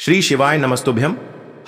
श्री शिवाय नमस्तुभ्यम।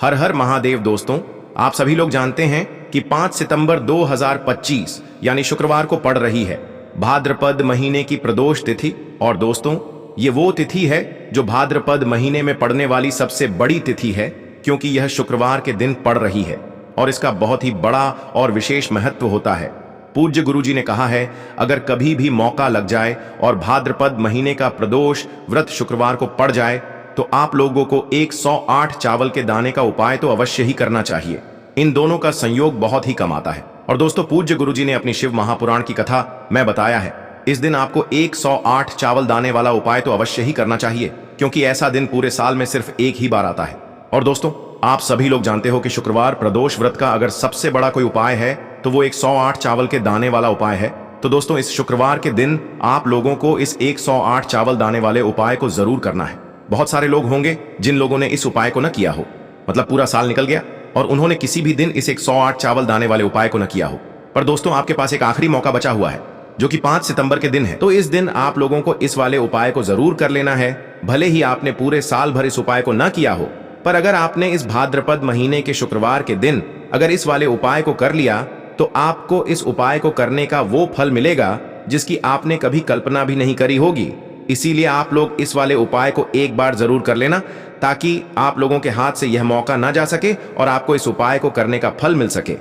हर हर महादेव। दोस्तों, आप सभी लोग जानते हैं कि 5 सितंबर 2025 यानी शुक्रवार को पड़ रही है भाद्रपद महीने की प्रदोष तिथि। और दोस्तों, ये वो तिथि है जो भाद्रपद महीने में पड़ने वाली सबसे बड़ी तिथि है, क्योंकि यह शुक्रवार के दिन पड़ रही है और इसका बहुत ही बड़ा और विशेष महत्व होता है। पूज्य गुरुजी ने कहा है, अगर कभी भी मौका लग जाए और भाद्रपद महीने का प्रदोष व्रत शुक्रवार को पड़ जाए तो आप लोगों को 108 चावल के दाने का उपाय तो अवश्य ही करना चाहिए। इन दोनों का संयोग बहुत ही कम आता है। और दोस्तों, पूज्य गुरुजी ने अपनी शिव महापुराण की कथा में बताया है, इस दिन आपको 108 चावल दाने वाला उपाय तो अवश्य ही करना चाहिए, क्योंकि ऐसा दिन पूरे साल में सिर्फ एक ही बार आता है। और दोस्तों, आप सभी लोग जानते हो कि शुक्रवार प्रदोष व्रत का अगर सबसे बड़ा कोई उपाय है तो वो 108 चावल के दाने वाला उपाय है। तो दोस्तों, इस शुक्रवार के दिन आप लोगों को इस 108 चावल दाने वाले उपाय को जरूर करना है। बहुत सारे लोग होंगे जिन लोगों ने इस उपाय को न किया हो, मतलब पूरा साल निकल गया और उन्होंने किसी भी दिन इस 108 चावल दाने वाले उपाय को न किया हो। पर दोस्तों, आपके पास एक आखिरी मौका बचा हुआ है, जो कि 5 सितंबर के दिन है। तो इस दिन आप लोगों को इस वाले उपाय को जरूर कर लेना है। भले ही आपने पूरे साल भर इस उपाय को न किया हो, पर अगर आपने इस भाद्रपद महीने के शुक्रवार के दिन अगर इस वाले उपाय को कर लिया तो आपको इस उपाय को करने का वो फल मिलेगा जिसकी आपने कभी कल्पना भी नहीं करी होगी। इसीलिए आप लोग इस वाले उपाय को एक बार जरूर कर लेना, ताकि आप लोगों के हाथ से यह मौका ना जा सके और आपको इस उपाय को करने का फल मिल सके।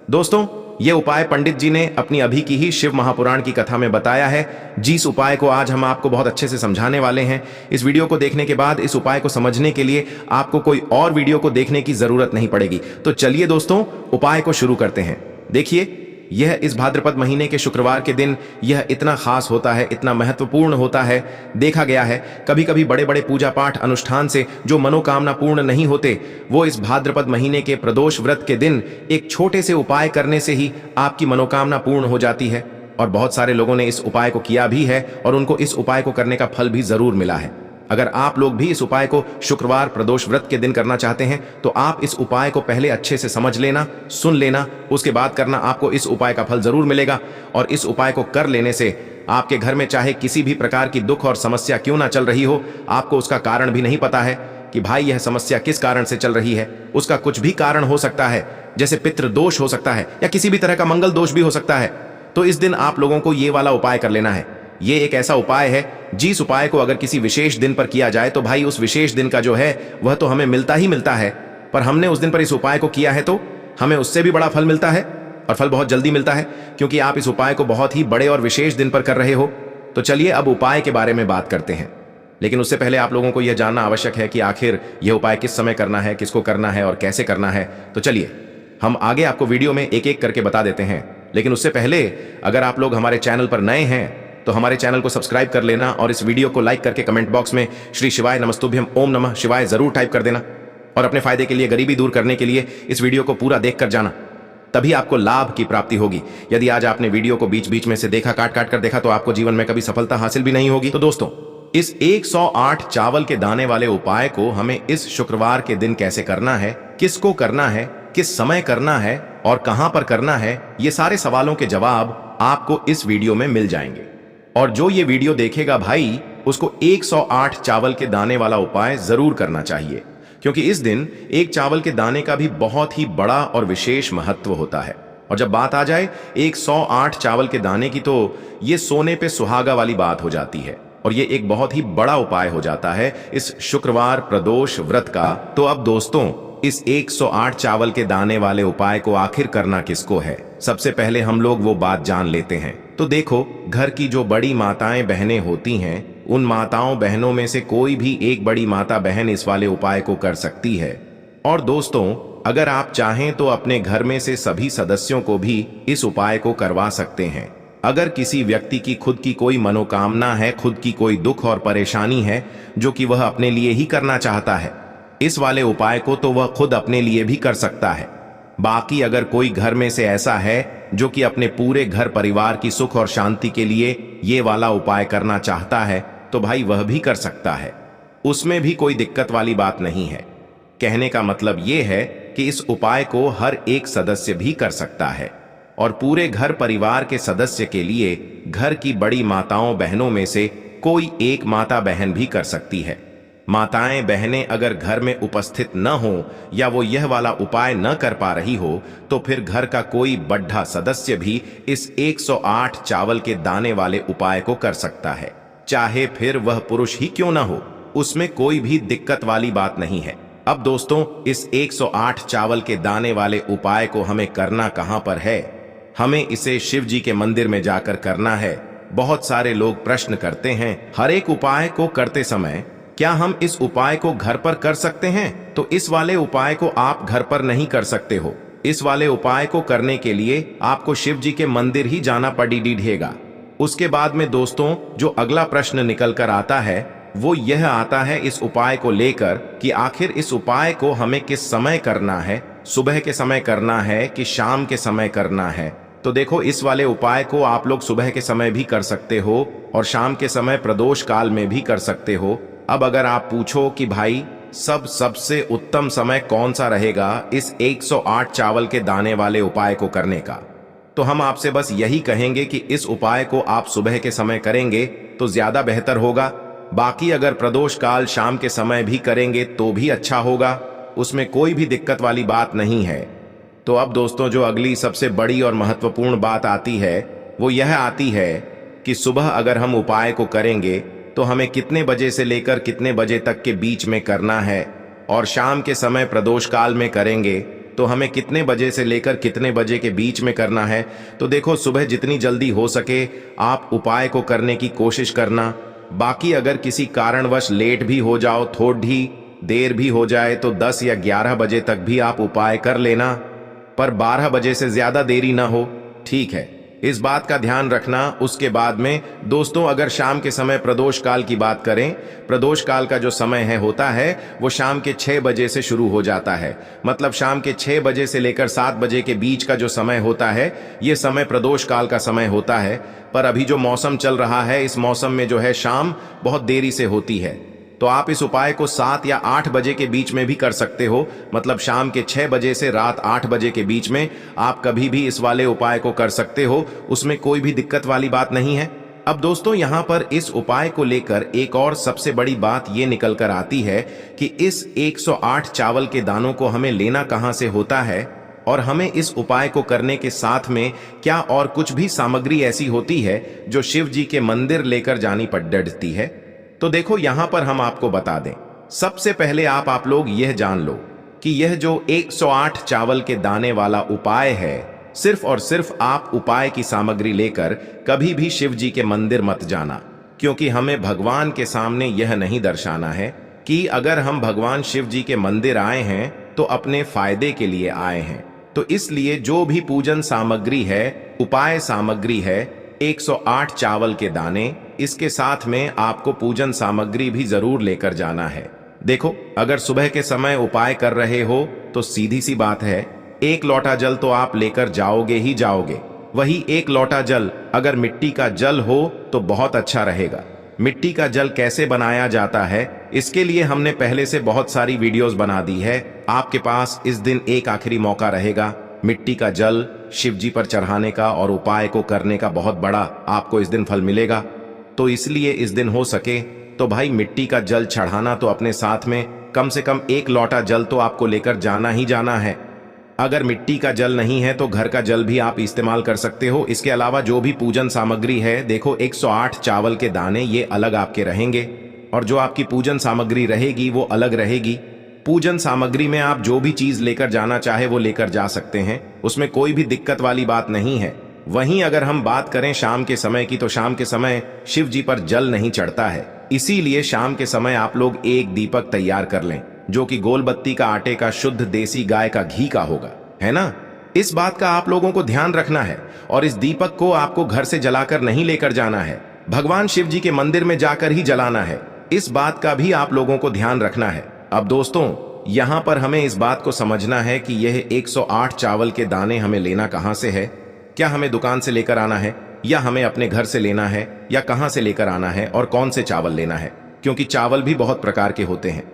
दोस्तों, यह उपाय पंडित जी ने अपनी अभी की ही शिव महापुराण की कथा में बताया है, जिस उपाय को आज हम आपको बहुत अच्छे से समझाने वाले हैं। इस वीडियो को देखने के बाद इस उपाय को समझने के लिए आपको कोई और वीडियो को देखने की जरूरत नहीं पड़ेगी। तो चलिए दोस्तों, उपाय को शुरू करते हैं। देखिए, यह इस भाद्रपद महीने के शुक्रवार के दिन यह इतना खास होता है, इतना महत्वपूर्ण होता है। देखा गया है कभी कभी बड़े बड़े पूजा पाठ अनुष्ठान से जो मनोकामना पूर्ण नहीं होते, वो इस भाद्रपद महीने के प्रदोष व्रत के दिन एक छोटे से उपाय करने से ही आपकी मनोकामना पूर्ण हो जाती है। और बहुत सारे लोगों ने इस उपाय को किया भी है और उनको इस उपाय को करने का फल भी जरूर मिला है। अगर आप लोग भी इस उपाय को शुक्रवार प्रदोष व्रत के दिन करना चाहते हैं तो आप इस उपाय को पहले अच्छे से समझ लेना, सुन लेना, उसके बाद करना। आपको इस उपाय का फल जरूर मिलेगा। और इस उपाय को कर लेने से आपके घर में चाहे किसी भी प्रकार की दुख और समस्या क्यों ना चल रही हो, आपको उसका कारण भी नहीं पता है कि भाई यह समस्या किस कारण से चल रही है, उसका कुछ भी कारण हो सकता है, जैसे पितृदोष हो सकता है या किसी भी तरह का मंगल दोष भी हो सकता है। तो इस दिन आप लोगों को ये वाला उपाय कर लेना है। ये एक ऐसा उपाय है जिस उपाय को अगर किसी विशेष दिन पर किया जाए तो भाई उस विशेष दिन का जो है वह तो हमें मिलता ही मिलता है, पर हमने उस दिन पर इस उपाय को किया है तो हमें उससे भी बड़ा फल मिलता है और फल बहुत जल्दी मिलता है, क्योंकि आप इस उपाय को बहुत ही बड़े और विशेष दिन पर कर रहे हो। तो चलिए अब उपाय के बारे में बात करते हैं। लेकिन उससे पहले आप लोगों को यह जानना आवश्यक है कि आखिर यह उपाय किस समय करना है, किसको करना है और कैसे करना है। तो चलिए हम आगे आपको वीडियो में एक एक करके बता देते हैं। लेकिन उससे पहले अगर आप लोग हमारे चैनल पर नए हैं तो हमारे चैनल को सब्सक्राइब कर लेना और इस वीडियो को लाइक करके कमेंट बॉक्स में श्री शिवाय नमस्तुभ्यम ओम नमः शिवाय जरूर टाइप कर देना। और अपने फायदे के लिए, गरीबी दूर करने के लिए इस वीडियो को पूरा देख कर जाना, तभी आपको लाभ की प्राप्ति होगी। यदि आज आपने वीडियो को बीच बीच में से देखा, काट काट कर देखा, तो आपको जीवन में कभी सफलता हासिल भी नहीं होगी। तो दोस्तों, इस 108 चावल के दाने वाले उपाय को हमें इस शुक्रवार के दिन कैसे करना है, किसको करना है, किस समय करना है और कहां पर करना है, ये सारे सवालों के जवाब आपको इस वीडियो में मिल जाएंगे। और जो ये वीडियो देखेगा भाई, उसको 108 चावल के दाने वाला उपाय जरूर करना चाहिए, क्योंकि इस दिन एक चावल के दाने का भी बहुत ही बड़ा और विशेष महत्व होता है। और जब बात आ जाए 108 चावल के दाने की, तो ये सोने पे सुहागा वाली बात हो जाती है और ये एक बहुत ही बड़ा उपाय हो जाता है इस शुक्रवार प्रदोष व्रत का। तो अब दोस्तों, इस 108 चावल के दाने वाले उपाय को आखिर करना किसको है, सबसे पहले हम लोग वो बात जान लेते हैं। तो देखो, घर की जो बड़ी माताएं बहनें होती हैं, उन माताओं बहनों में से कोई भी एक बड़ी माता बहन इस वाले उपाय को कर सकती है। और दोस्तों, अगर आप चाहें तो अपने घर में से सभी सदस्यों को भी इस उपाय को करवा सकते हैं। अगर किसी व्यक्ति की खुद की कोई मनोकामना है, खुद की कोई दुख और परेशानी है जो कि वह अपने लिए ही करना चाहता है, इस वाले उपाय को तो वह खुद अपने लिए भी कर सकता है। बाकी अगर कोई घर में से ऐसा है जो कि अपने पूरे घर परिवार की सुख और शांति के लिए ये वाला उपाय करना चाहता है, तो भाई वह भी कर सकता है। उसमें भी कोई दिक्कत वाली बात नहीं है। कहने का मतलब ये है कि इस उपाय को हर एक सदस्य भी कर सकता है और पूरे घर परिवार के सदस्य के लिए घर की बड़ी माताओं बहनों में से कोई एक माता बहन भी कर सकती है। माताएं बहनें अगर घर में उपस्थित न हो या वो यह वाला उपाय न कर पा रही हो तो फिर घर का कोई बड्ढा सदस्य भी इस 108 चावल के दाने वाले उपाय को कर सकता है, चाहे फिर वह पुरुष ही क्यों ना हो। उसमें कोई भी दिक्कत वाली बात नहीं है। अब दोस्तों, इस 108 चावल के दाने वाले उपाय को हमें करना कहां पर है? हमें इसे शिव जी के मंदिर में जाकर करना है। बहुत सारे लोग प्रश्न करते हैं, हर एक उपाय को करते समय क्या हम इस उपाय को घर पर कर सकते हैं? तो इस वाले उपाय को आप घर पर नहीं कर सकते हो। इस वाले उपाय को करने के लिए आपको शिव जी के मंदिर ही जाना पड़ेगा। उसके बाद में दोस्तों, जो अगला प्रश्न निकल कर आता है वो यह आता है इस उपाय को लेकर कि आखिर इस उपाय को हमें किस समय करना है, सुबह के समय करना है कि शाम के समय करना है। तो देखो, इस वाले उपाय को आप लोग सुबह के समय भी कर सकते हो और शाम के समय प्रदोष काल में भी कर सकते हो। अब अगर आप पूछो कि भाई सबसे उत्तम समय कौन सा रहेगा इस 108 चावल के दाने वाले उपाय को करने का, तो हम आपसे बस यही कहेंगे कि इस उपाय को आप सुबह के समय करेंगे तो ज्यादा बेहतर होगा। बाकी अगर प्रदोष काल शाम के समय भी करेंगे तो भी अच्छा होगा, उसमें कोई भी दिक्कत वाली बात नहीं है। तो अब दोस्तों, जो अगली सबसे बड़ी और महत्वपूर्ण बात आती है वो यह आती है कि सुबह अगर हम उपाय को करेंगे तो हमें कितने बजे से लेकर कितने बजे तक के बीच में करना है, और शाम के समय प्रदोष काल में करेंगे तो हमें कितने बजे से लेकर कितने बजे के बीच में करना है। तो देखो, सुबह जितनी जल्दी हो सके आप उपाय को करने की कोशिश करना। बाकी अगर किसी कारणवश लेट भी हो जाओ, थोड़ी देर भी हो जाए तो 10 या 11 बजे तक भी आप उपाय कर लेना, पर 12 बजे से ज्यादा देरी ना हो, ठीक है? इस बात का ध्यान रखना। उसके बाद में दोस्तों, अगर शाम के समय प्रदोष काल की बात करें, प्रदोष काल का जो समय होता है वो शाम के 6 बजे से शुरू हो जाता है। मतलब शाम के 6 बजे से लेकर 7 बजे के बीच का जो समय होता है ये समय प्रदोष काल का समय होता है। पर अभी जो मौसम चल रहा है, इस मौसम में जो है शाम बहुत देरी से होती है, तो आप इस उपाय को 7 या 8 बजे के बीच में भी कर सकते हो। मतलब शाम के 6 बजे से रात 8 बजे के बीच में आप कभी भी इस वाले उपाय को कर सकते हो, उसमें कोई भी दिक्कत वाली बात नहीं है। अब दोस्तों, यहाँ पर इस उपाय को लेकर एक और सबसे बड़ी बात ये निकल कर आती है कि इस 108 चावल के दानों को हमें लेना कहाँ से होता है, और हमें इस उपाय को करने के साथ में क्या और कुछ भी सामग्री ऐसी होती है जो शिव जी के मंदिर लेकर जानी पड़ती है। तो देखो, यहां पर हम आपको बता दें, सबसे पहले आप लोग यह जान लो कि यह जो 108 चावल के दाने वाला उपाय है, सिर्फ और सिर्फ आप उपाय की सामग्री लेकर कभी भी शिव जी के मंदिर मत जाना, क्योंकि हमें भगवान के सामने यह नहीं दर्शाना है कि अगर हम भगवान शिव जी के मंदिर आए हैं तो अपने फायदे के लिए आए हैं। तो इसलिए जो भी पूजन सामग्री है, उपाय सामग्री है, 108 चावल के दाने, इसके साथ में आपको पूजन सामग्री भी जरूर लेकर जाना है। देखो, अगर सुबह के समय उपाय कर रहे हो तो सीधी सी बात है, 1 लोटा जल तो आप लेकर जाओगे ही जाओगे। वही 1 लोटा जल अगर मिट्टी का जल हो तो बहुत अच्छा रहेगा। मिट्टी का जल कैसे बनाया जाता है, इसके लिए हमने पहले से बहुत सारी वीडियोस बना दी है। आपके पास इस दिन एक आखिरी मौका रहेगा मिट्टी का जल शिव जी पर चढ़ाने का और उपाय को करने का। बहुत बड़ा आपको इस दिन फल मिलेगा। तो इसलिए इस दिन हो सके तो भाई मिट्टी का जल चढ़ाना तो अपने साथ में कम से कम 1 लोटा जल तो आपको लेकर जाना ही जाना है। अगर मिट्टी का जल नहीं है तो घर का जल भी आप इस्तेमाल कर सकते हो। इसके अलावा जो भी पूजन सामग्री है, देखो 108 चावल के दाने ये अलग आपके रहेंगे, और जो आपकी पूजन सामग्री रहेगी वो अलग रहेगी। पूजन सामग्री में आप जो भी चीज लेकर जाना चाहे वो लेकर जा सकते हैं, उसमें कोई भी दिक्कत वाली बात नहीं है। वहीं अगर हम बात करें शाम के समय की, तो शाम के समय शिव जी पर जल नहीं चढ़ता है, इसीलिए शाम के समय आप लोग एक दीपक तैयार कर लें जो कि गोलबत्ती का आटे का शुद्ध देसी गाय का घी का होगा, है ना। इस बात का आप लोगों को ध्यान रखना है, और इस दीपक को आपको घर से जलाकर नहीं लेकर जाना है, भगवान शिव जी के मंदिर में जाकर ही जलाना है। इस बात का भी आप लोगों को ध्यान रखना है। अब दोस्तों, यहां पर हमें इस बात को समझना है कि यह 108 चावल के दाने हमें लेना कहां से है। क्या हमें दुकान से लेकर आना है, या हमें अपने घर से लेना है, या कहां से लेकर आना है, और कौन से चावल लेना है, क्योंकि चावल भी बहुत प्रकार के होते हैं।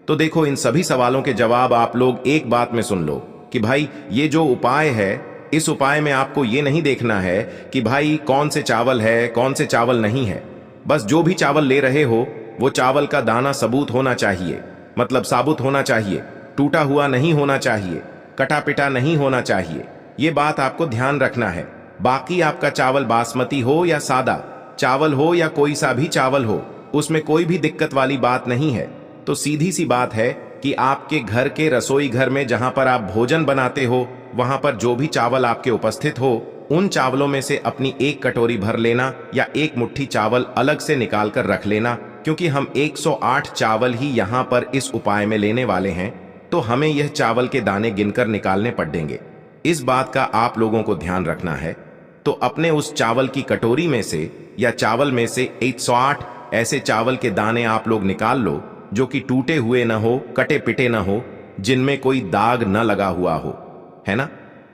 तो देखो, इन सभी सवालों के जवाब आप लोग एक बात में सुन लो कि भाई ये जो उपाय है, इस उपाय में आपको ये नहीं देखना है कि भाई कौन से चावल है, कौन से चावल नहीं है। बस जो भी चावल ले रहे हो वो चावल का दाना सबूत होना चाहिए, मतलब साबुत होना चाहिए, टूटा हुआ नहीं होना चाहिए, कटा पिटा नहीं होना चाहिए। ये बात आपको ध्यान रखना है। बाकी आपका चावल बासमती हो या सादा चावल हो या कोई सा भी चावल हो, उसमें कोई भी दिक्कत वाली बात नहीं है। तो सीधी सी बात है कि आपके घर के रसोई घर में जहां पर आप भोजन बनाते हो, वहां पर जो भी चावल आपके उपस्थित हो, उन चावलों में से अपनी एक कटोरी भर लेना या एक मुट्ठी चावल अलग से निकाल कर रख लेना, क्योंकि हम 108 चावल ही यहाँ पर इस उपाय में लेने वाले हैं, तो हमें यह चावल के दाने गिनकर निकालने पड़ेंगे। इस बात का आप लोगों को ध्यान रखना है। तो अपने उस चावल की कटोरी में से या चावल में से 108 ऐसे चावल के दाने आप लोग निकाल लो जो कि टूटे हुए न हो, कटे पिटे न हो, जिनमें कोई दाग न लगा हुआ हो, है ना।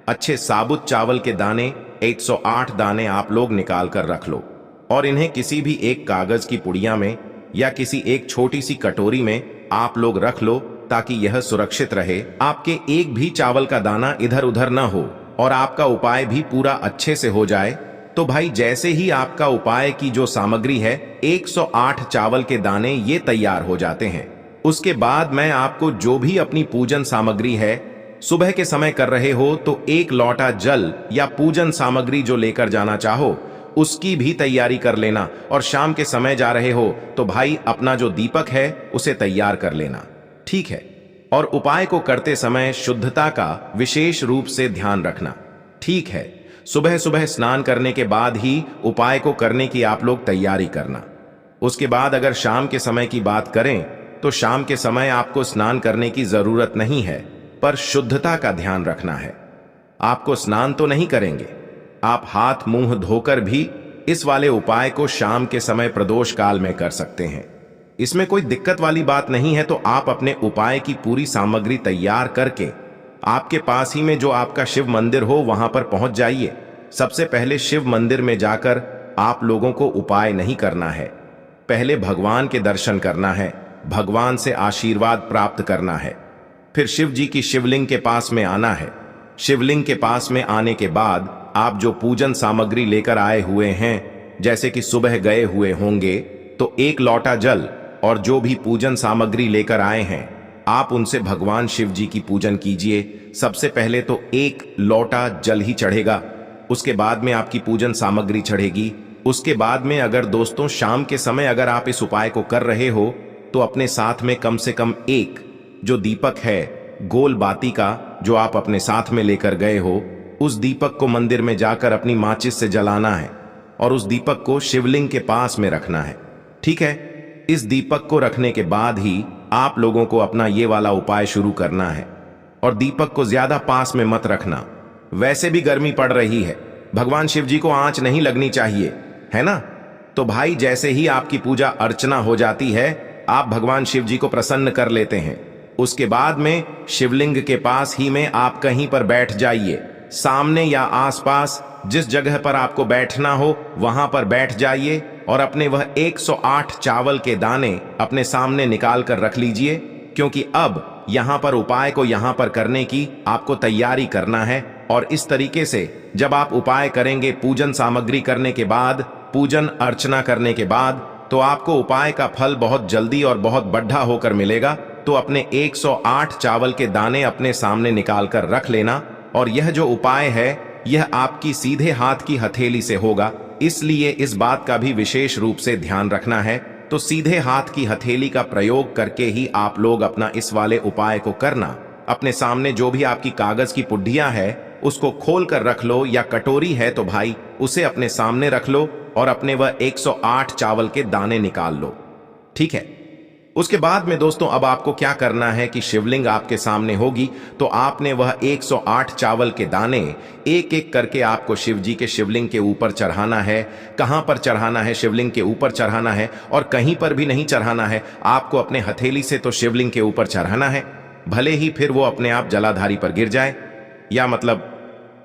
अच्छे साबुत चावल के दाने 108 दाने आप लोग निकाल कर रख लो और इन्हें किसी भी एक कागज की पुड़िया में या किसी एक छोटी सी कटोरी में आप लोग रख लो, ताकि यह सुरक्षित रहे, आपके एक भी चावल का दाना इधर उधर न हो और आपका उपाय भी पूरा अच्छे से हो जाए। तो भाई जैसे ही आपका उपाय की जो सामग्री है 108 चावल के दाने ये तैयार हो जाते हैं, उसके बाद मैं आपको जो भी अपनी पूजन सामग्री है, सुबह के समय कर रहे हो तो एक लोटा जल या पूजन सामग्री जो लेकर जाना चाहो उसकी भी तैयारी कर लेना, और शाम के समय जा रहे हो तो भाई अपना जो दीपक है उसे तैयार कर लेना, ठीक है। और उपाय को करते समय शुद्धता का विशेष रूप से ध्यान रखना, ठीक है। सुबह सुबह स्नान करने के बाद ही उपाय को करने की आप लोग तैयारी करना। उसके बाद अगर शाम के समय की बात करें तो शाम के समय आपको स्नान करने की जरूरत नहीं है, पर शुद्धता का ध्यान रखना है। आपको स्नान तो नहीं करेंगे, आप हाथ मुंह धोकर भी इस वाले उपाय को शाम के समय प्रदोष काल में कर सकते हैं। इसमें कोई दिक्कत वाली बात नहीं है। तो आप अपने उपाय की पूरी सामग्री तैयार करके आपके पास ही में जो आपका शिव मंदिर हो वहां पर पहुंच जाइए। सबसे पहले शिव मंदिर में जाकर आप लोगों को उपाय नहीं करना है, पहले भगवान के दर्शन करना है, भगवान से आशीर्वाद प्राप्त करना है। फिर शिव जी की शिवलिंग के पास में आना है। शिवलिंग के पास में आने के बाद आप जो पूजन सामग्री लेकर आए हुए हैं, जैसे कि सुबह गए हुए होंगे तो एक लोटा जल और जो भी पूजन सामग्री लेकर आए हैं आप उनसे भगवान शिव जी की पूजन कीजिए। सबसे पहले तो एक लोटा जल ही चढ़ेगा, उसके बाद में आपकी पूजन सामग्री चढ़ेगी। उसके बाद में अगर दोस्तों शाम के समय अगर आप इस उपाय को कर रहे हो तो अपने साथ में कम से कम एक जो दीपक है गोल बाती का जो आप अपने साथ में लेकर गए हो, उस दीपक को मंदिर में जाकर अपनी माचिस से जलाना है और उस दीपक को शिवलिंग के पास में रखना है, ठीक है। इस दीपक को रखने के बाद ही आप लोगों को अपना ये वाला उपाय शुरू करना है। और दीपक को ज्यादा पास में मत रखना, वैसे भी गर्मी पड़ रही है, भगवान शिव जी को आंच नहीं लगनी चाहिए, है ना। तो भाई जैसे ही आपकी पूजा अर्चना हो जाती है आप भगवान शिव जी को प्रसन्न कर लेते हैं। उसके बाद में शिवलिंग के पास ही में आप कहीं पर बैठ जाइए, सामने या आसपास जिस जगह पर आपको बैठना हो वहां पर बैठ जाइए और अपने वह 108 चावल के दाने अपने सामने निकाल कर रख लीजिए, क्योंकि अब यहां पर उपाय को यहां पर करने की आपको तैयारी करना है। और इस तरीके से जब आप उपाय करेंगे पूजन सामग्री करने के बाद, पूजन अर्चना करने के बाद, तो आपको उपाय का फल बहुत जल्दी और बहुत बढ़ा होकर मिलेगा। तो अपने 108 चावल के दाने अपने सामने निकाल कर रख लेना। और यह जो उपाय है यह आपकी सीधे हाथ की हथेली से होगा, इसलिए इस बात का भी विशेष रूप से ध्यान रखना है। तो सीधे हाथ की हथेली का प्रयोग करके ही आप लोग अपना इस वाले उपाय को करना। अपने सामने जो भी आपकी कागज की पुड्डियां है उसको खोल कर रख लो, या कटोरी है तो भाई उसे अपने सामने रख लो और अपने वह 108 चावल के दाने निकाल लो, ठीक है। उसके बाद में दोस्तों अब आपको क्या करना है कि शिवलिंग आपके सामने होगी तो आपने वह 108 चावल के दाने एक एक करके आपको शिव जी के शिवलिंग के ऊपर चढ़ाना है। कहां पर चढ़ाना है? शिवलिंग के ऊपर चढ़ाना है, और कहीं पर भी नहीं चढ़ाना है, आपको अपने हथेली से तो शिवलिंग के ऊपर चढ़ाना है। भले ही फिर वो अपने आप जलाधारी पर गिर जाए या मतलब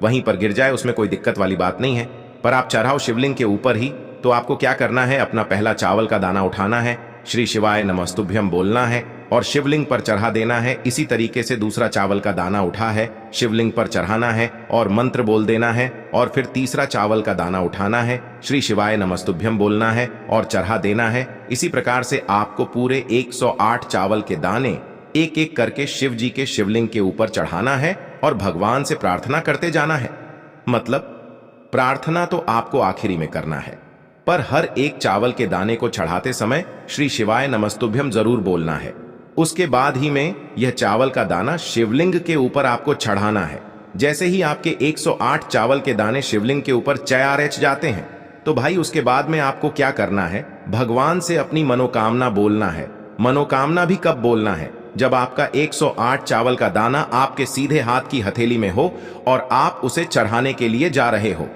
वहीं पर गिर जाए, उसमें कोई दिक्कत वाली बात नहीं है, पर आप चढ़ाओ शिवलिंग के ऊपर ही। तो आपको क्या करना है, अपना पहला चावल का दाना उठाना है, श्री शिवाय नमस्तुभ्यम बोलना है, और शिवलिंग पर चढ़ा देना है। इसी तरीके से दूसरा चावल का दाना उठा है, शिवलिंग पर चढ़ाना है और मंत्र बोल देना है। और फिर तीसरा चावल का दाना उठाना है, श्री शिवाय नमस्तुभ्यम बोलना है और चढ़ा देना है। इसी प्रकार से आपको पूरे 108 चावल के दाने एक एक करके शिव जी के शिवलिंग के ऊपर चढ़ाना है और भगवान से प्रार्थना करते जाना है। मतलब प्रार्थना तो आपको आखिरी में करना है, पर हर एक चावल के दाने को चढ़ाते समय श्री शिवाय नमस्तुभ्यम जरूर बोलना है। उसके बाद ही में यह चावल का दाना शिवलिंग के ऊपर आपको चढ़ाना है। जैसे ही आपके 108 चावल के दाने शिवलिंग के ऊपर चयारच जाते हैं, तो भाई उसके बाद में आपको क्या करना है, भगवान से अपनी मनोकामना बोलना है। मनोकामना भी कब बोलना है, जब आपका 108 चावल का दाना आपके सीधे हाथ की हथेली में हो और आप उसे चढ़ाने के लिए जा रहे हो।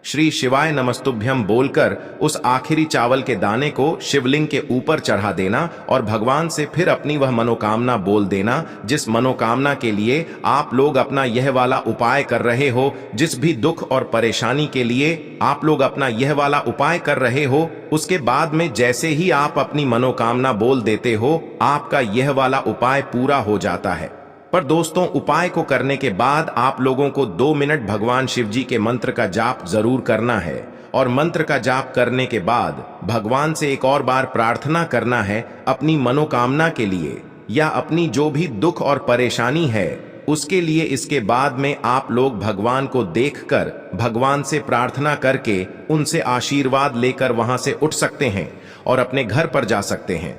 श्री शिवाय नमस्तुभ्यम बोलकर उस आखिरी चावल के दाने को शिवलिंग के ऊपर चढ़ा देना और भगवान से फिर अपनी वह मनोकामना बोल देना, जिस मनोकामना के लिए आप लोग अपना यह वाला उपाय कर रहे हो। जिस भी दुख और परेशानी के लिए आप लोग अपना यह वाला उपाय कर रहे हो, उसके बाद में जैसे ही आप अपनी मनोकामना बोल देते हो, आपका यह वाला उपाय पूरा हो जाता है। पर दोस्तों, उपाय को करने के बाद आप लोगों को 2 मिनट भगवान शिव जी के मंत्र का जाप जरूर करना है। और मंत्र का जाप करने के बाद भगवान से एक और बार प्रार्थना करना है अपनी मनोकामना के लिए या अपनी जो भी दुख और परेशानी है उसके लिए। इसके बाद में आप लोग भगवान को देखकर भगवान से प्रार्थना करके उनसे आशीर्वाद लेकर वहां से उठ सकते हैं और अपने घर पर जा सकते हैं।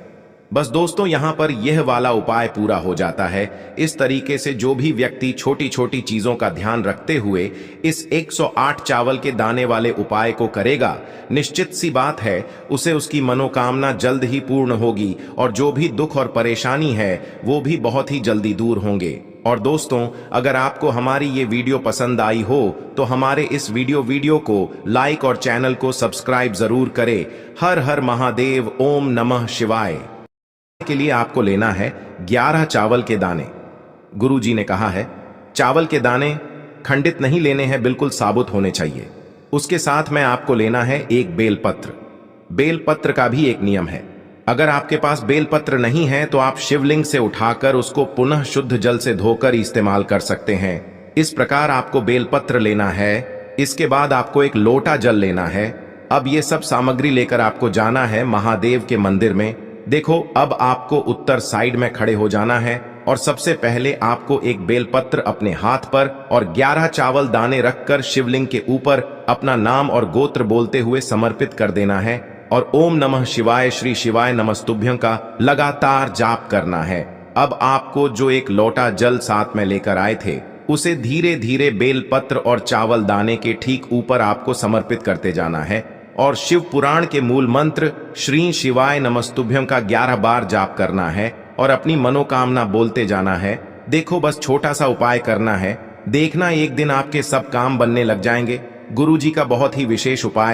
बस दोस्तों, यहाँ पर यह वाला उपाय पूरा हो जाता है। इस तरीके से जो भी व्यक्ति छोटी छोटी चीजों का ध्यान रखते हुए इस 108 चावल के दाने वाले उपाय को करेगा, निश्चित सी बात है उसे उसकी मनोकामना जल्द ही पूर्ण होगी और जो भी दुख और परेशानी है वो भी बहुत ही जल्दी दूर होंगे। और दोस्तों, अगर आपको हमारी ये वीडियो पसंद आई हो तो हमारे इस वीडियो को लाइक और चैनल को सब्सक्राइब जरूर करें। हर हर महादेव, ओम नमः शिवाय। के लिए आपको लेना है 11 चावल के दाने। गुरु जी ने कहा है चावल के दाने खंडित नहीं लेने हैं, बिल्कुल साबुत होने चाहिए। उसके साथ में आपको लेना है एक बेलपत्र। बेलपत्र का भी एक नियम है, अगर आपके पास बेलपत्र नहीं है तो आप शिवलिंग से उठाकर उसको पुनः शुद्ध जल से धोकर इस्तेमाल कर सकते हैं। इस प्रकार आपको बेलपत्र लेना है। इसके बाद आपको एक लोटा जल लेना है। अब ये सब सामग्री लेकर आपको जाना है महादेव के मंदिर में। देखो, अब आपको उत्तर साइड में खड़े हो जाना है और सबसे पहले आपको एक बेलपत्र अपने हाथ पर और 11 चावल दाने रखकर शिवलिंग के ऊपर अपना नाम और गोत्र बोलते हुए समर्पित कर देना है और ओम नमः शिवाय, श्री शिवाय नमस्तुभ्यं का लगातार जाप करना है। अब आपको जो एक लोटा जल साथ में लेकर आए थे उसे धीरे धीरे बेलपत्र और चावल दाने के ठीक ऊपर आपको समर्पित करते जाना है और शिव पुराण के मूल मंत्र श्री शिवाय नमस्तुभ्यं का 11 बार जाप करना है और अपनी मनोकामना बोलते जाना है। देखो, बस छोटा सा उपाय करना है, देखना एक दिन आपके सब काम बनने लग जाएंगे। गुरु जी का बहुत ही विशेष उपाय